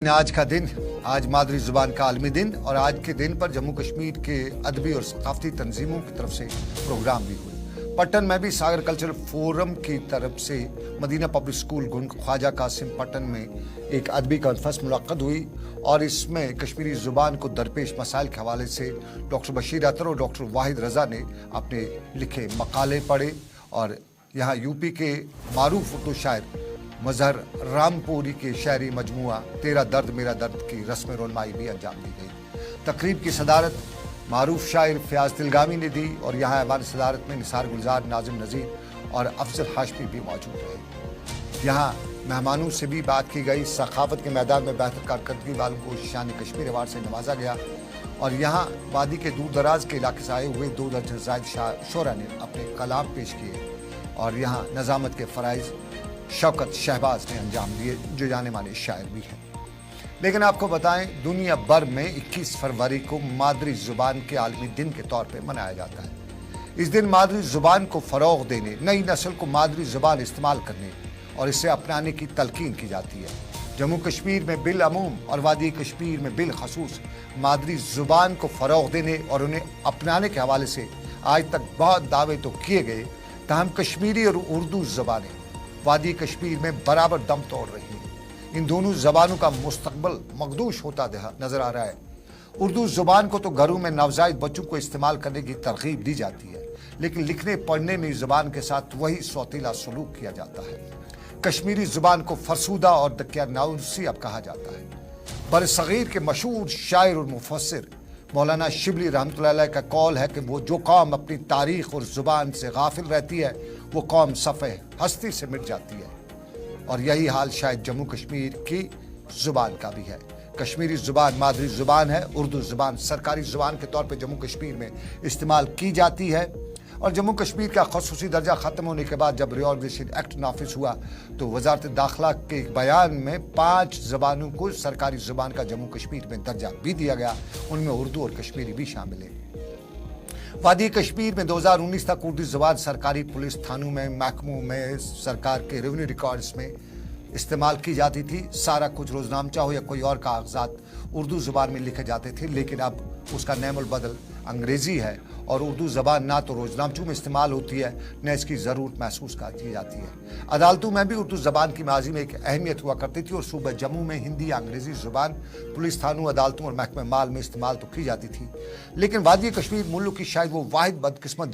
आज का दिन, आज मादरी ज़ुबान का आलमी दिन और आज के दिन पर जम्मू कश्मीर के अदबी और सकाफती तंजीमों की तरफ से प्रोग्राम भी हुए। पट्टन में भी सागर कल्चरल फोरम की तरफ से मदीना पब्लिक स्कूल गुंड ख्वाजा कासिम पट्टन में एक अदबी कॉन्फ्रेंस मुलाक़त हुई और इसमें कश्मीरी ज़ुबान को दरपेश मसाइल के हवाले से डॉक्टर बशीर अतर और डॉक्टर वाहिद रज़ा ने अपने लिखे मकाले पढ़े और यहाँ यूपी के मारूफ उर्दू शायर मजहर रामपुरी के शायरी मजमुआ तेरा दर्द मेरा दर्द की रस्म रोनमाई भी अंजाम दी गई। तकरीब की सदारत मारूफ शायर फयाज तिलगामी ने दी और यहाँ ऐवान सदारत में निसार गुलजार, नाजिम नज़ीर और अफजल हाशमी भी मौजूद रहे। यहाँ मेहमानों से भी बात की गई। सखावत के मैदान में बेहतर कारकर्दगी वालों को शान कश्मीर अवार्ड से नवाजा गया और यहाँ वादी के दूर दराज के इलाके से आए हुए 2 दर्जन जायद शोरा ने अपने कलाम पेश किए और यहाँ नज़ामत के फ़राइज़ शौकत शहबाज ने अंजाम दिए जो जाने माने शायर भी हैं। लेकिन आपको बताएं, दुनिया भर में 21 फरवरी को मादरी ज़ुबान के आलमी दिन के तौर पे मनाया जाता है। इस दिन मादरी ज़ुबान को फ़रोग़ देने, नई नस्ल को मादरी ज़ुबान इस्तेमाल करने और इसे अपनाने की तलकीन की जाती है। जम्मू कश्मीर में बिलअमूम और वादी कश्मीर में बिलखसूस मादरी ज़ुबान को फ़रोग़ देने और उन्हें अपनाने के हवाले से आज तक बहुत दावे तो किए गए, ताहम कश्मीरी और उर्दू ज़बानें वादी कश्मीर में बराबर दम तोड़ रही हैं। इन दोनों ज़बानों का मुस्तकबल मखदूश होता नज़र आ रहा है। उर्दू ज़ुबान को तो घरों में नवजायद बच्चों को इस्तेमाल करने की तरगीब दी जाती है, लेकिन लिखने पढ़ने में ज़ुबान के साथ वही सौतीला सलूक किया जाता है। कश्मीरी ज़ुबान को फरसूदा और दकियानौसी अब कहा जाता है। बरसगीर के मशहूर शायर और मुफस्सिर मौलाना शिबली रहमतुल्लाह अलैह का कौल है कि वो जो कौम अपनी तारीख़ और ज़ुबान से गाफिल रहती है वो कौम सफ़े हस्ती से मिट जाती है। और यही हाल शायद जम्मू कश्मीर की ज़ुबान का भी है। कश्मीरी ज़ुबान मादरी ज़ुबान है। उर्दू ज़ुबान सरकारी ज़ुबान के तौर पे जम्मू कश्मीर में इस्तेमाल की जाती है और जम्मू कश्मीर का खसूसी दर्जा ख़त्म होने के बाद जब रिऑर्गनाइजेशन एक्ट नाफिज हुआ तो वजारत दाखिला के एक बयान में 5 ज़बानों को सरकारी ज़ुबान का जम्मू कश्मीर में दर्जा भी दिया गया। उनमें उर्दू और कश्मीरी भी शामिल है। वादी कश्मीर में 2019 तक उर्दू ज़बान सरकारी पुलिस थानों में, महकमों में, सरकार के रेवेन्यू रिकॉर्ड्स में इस्तेमाल की जाती थी। सारा कुछ रोज़नामचा हो या कोई और कागजात उर्दू ज़बान में लिखे जाते थे, लेकिन अब उसका नेमुल बदल अंग्रेज़ी है और उर्दू ज़बान ना तो रोज़नामचों में इस्तेमाल होती है न इसकी ज़रूरत महसूस की जाती है। अदालतों में भी उर्दू ज़बान की माजी में एक अहमियत हुआ करती थी और सूबा जम्मू में हिंदी या अंग्रेज़ी ज़ुबान पुलिस थानों, अदालतों और महकमे माल में इस्तेमाल तो की जाती थी, लेकिन वादी कश्मीर मुल्क की शायद वो वाहिद बदकिस्मत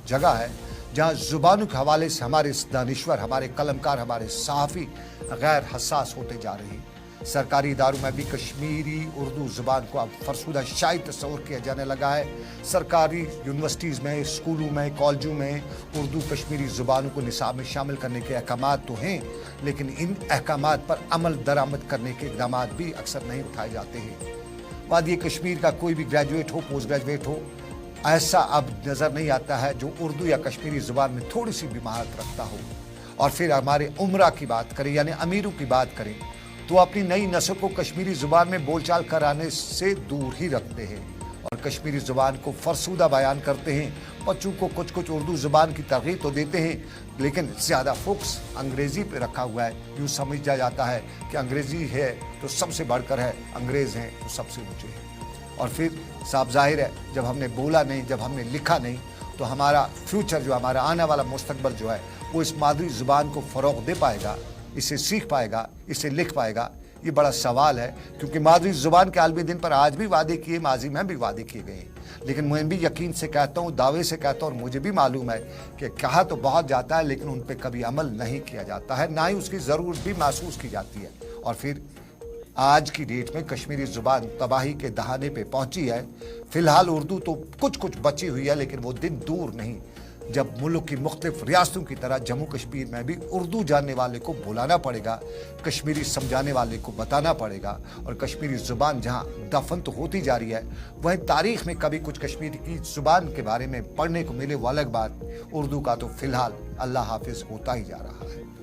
जगह है जहाँ ज़ुबानों के हवाले से हमारे दानिश्वर, हमारे कलमकार, हमारे सहाफ़ी गैर हसास होते जा रहे हैं। सरकारी इदारों में भी कश्मीरी उर्दू ज़ुबान को अब फरसूदा शाही तस्वुर किया जाने लगा है। सरकारी यूनिवर्सिटीज़ में, स्कूलों में, कॉलेजों में उर्दू कश्मीरी ज़ुबानों को निसाब में शामिल करने के अहकामात तो हैं, लेकिन इन अहकामात पर अमल दरामद करने के इक़दाम भी अक्सर नहीं उठाए जाते हैं। वादी कश्मीर का कोई भी ग्रेजुएट हो, पोस्ट ग्रेजुएट हो, ऐसा अब नज़र नहीं आता है जो उर्दू या कश्मीरी ज़ुबान में थोड़ी सी भी महारत रखता हो। और फिर हमारे उमरा की बात करें यानी अमीरों की बात करें तो अपनी नई नस्ल को कश्मीरी ज़ुबान में बोलचाल कराने से दूर ही रखते हैं और कश्मीरी ज़ुबान को फरसूदा बयान करते हैं। बच्चों को कुछ उर्दू ज़ुबान की तरगीब तो देते हैं, लेकिन ज़्यादा फोकस अंग्रेज़ी पे रखा हुआ है। यूँ समझा जाता है कि अंग्रेज़ी है तो सबसे बढ़कर है, अंग्रेज़ हैं तो सबसे ऊँचे हैं। और फिर साफ ज़ाहिर है, जब हमने बोला नहीं, जब हमने लिखा नहीं, तो हमारा फ्यूचर जो हमारा आने वाला मुस्तकबल जो है वो इस मादरी ज़ुबान को फ़रोग़ दे पाएगा, इसे सीख पाएगा, इसे लिख पाएगा? ये बड़ा सवाल है, क्योंकि मादरी ज़ुबान के आलमी दिन पर आज भी वादे किए, माजी में भी वादे किए गए हैं। लेकिन मैं भी यकीन से कहता हूँ, दावे से कहता हूँ और मुझे भी मालूम है कि कहा तो बहुत जाता है लेकिन उन पर कभी अमल नहीं किया जाता है, ना ही उसकी ज़रूरत भी महसूस की जाती है। और फिर आज की डेट में कश्मीरी ज़ुबान तबाही के दहाने पे पहुंची है। फ़िलहाल उर्दू तो कुछ बची हुई है, लेकिन वो दिन दूर नहीं जब मुल्क की मुख्तलिफ रियासतों की तरह जम्मू कश्मीर में भी उर्दू जानने वाले को बुलाना पड़ेगा, कश्मीरी समझाने वाले को बताना पड़ेगा। और कश्मीरी ज़ुबान जहाँ दफन तो होती जा रही है, वहीं तारीख़ में कभी कुछ कश्मीरी की ज़ुबान के बारे में पढ़ने को मिले वो अलग बात। उर्दू का तो फ़िलहाल अल्लाह हाफिज़ होता ही जा रहा है।